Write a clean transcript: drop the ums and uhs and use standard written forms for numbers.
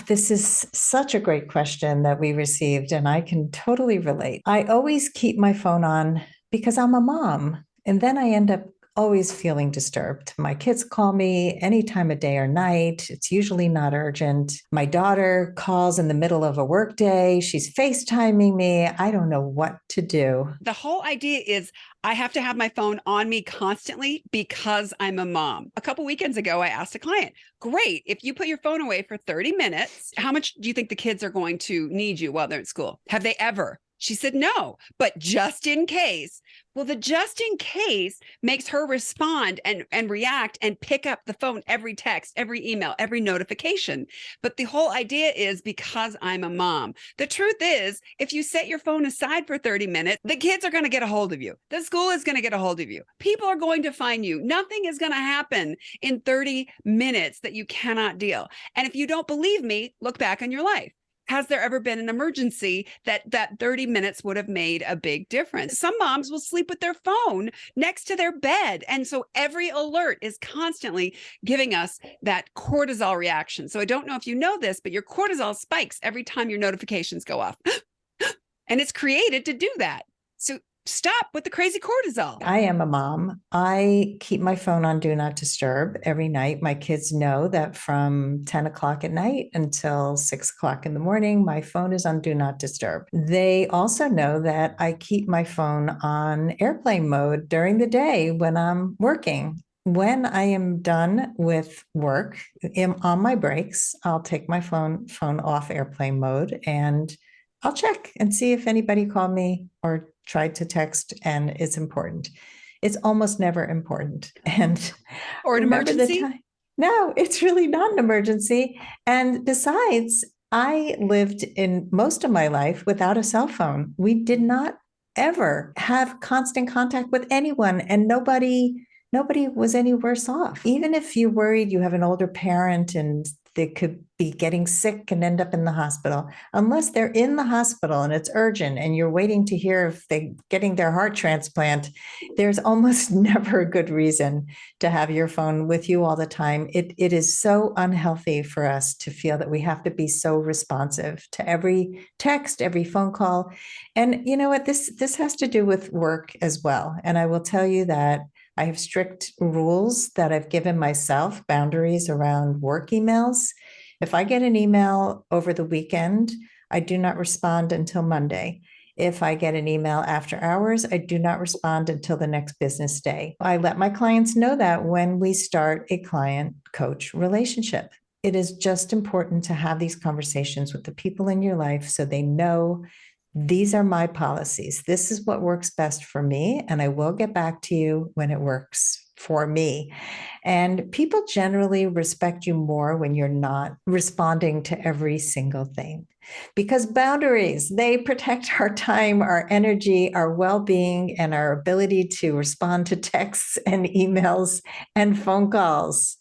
This is such a great question that we received, and I can totally relate. I always keep my phone on because I'm a mom, and then I end up always feeling disturbed. My kids call me any time of day or night. It's usually not urgent. My daughter calls in the middle of a workday. She's FaceTiming me. I don't know what to do. The whole idea is I have to have my phone on me constantly because I'm a mom. A couple weekends ago, I asked a client, great, if you put your phone away for 30 minutes, how much do you think the kids are going to need you while they're at school? Have they ever? She said, no, but just in case. Well, the just in case makes her respond and react and pick up the phone, every text, every email, every notification. But the whole idea is because I'm a mom. The truth is, if you set your phone aside for 30 minutes, the kids are going to get a hold of you. The school is going to get a hold of you. People are going to find you. Nothing is going to happen in 30 minutes that you cannot deal. And if you don't believe me, look back on your life. Has there ever been an emergency that 30 minutes would have made a big difference? Some moms will sleep with their phone next to their bed. And so every alert is constantly giving us that cortisol reaction. So I don't know if you know this, but your cortisol spikes every time your notifications go off. And it's created to do that. So stop with the crazy cortisol. I am a mom. I keep my phone on Do Not Disturb every night. My kids know that from 10 o'clock at night until 6 o'clock in the morning, my phone is on Do Not Disturb. They also know that I keep my phone on airplane mode during the day when I'm working. When I am done with work on my breaks, I'll take my phone off airplane mode and I'll check and see if anybody called me or tried to text and it's important. It's almost never important. And Or an remember the emergency. time? No, it's really not an emergency. And besides, I lived in most of my life without a cell phone. We did not ever have constant contact with anyone and nobody was any worse off. Even if you're worried you have an older parent and they could be getting sick and end up in the hospital, unless they're in the hospital and it's urgent and you're waiting to hear if they're getting their heart transplant, there's almost never a good reason to have your phone with you all the time. It is so unhealthy for us to feel that we have to be so responsive to every text, every phone call. And you know what? This has to do with work as well. And I will tell you that I have strict rules that I've given myself, boundaries around work emails. If I get an email over the weekend, I do not respond until Monday. If I get an email after hours, I do not respond until the next business day. I let my clients know that when we start a client coach relationship. It is just important to have these conversations with the people in your life so they know these are my policies. This is what works best for me. And I will get back to you when it works for me. And people generally respect you more when you're not responding to every single thing. Because boundaries, they protect our time, our energy, our well being, and our ability to respond to texts and emails and phone calls.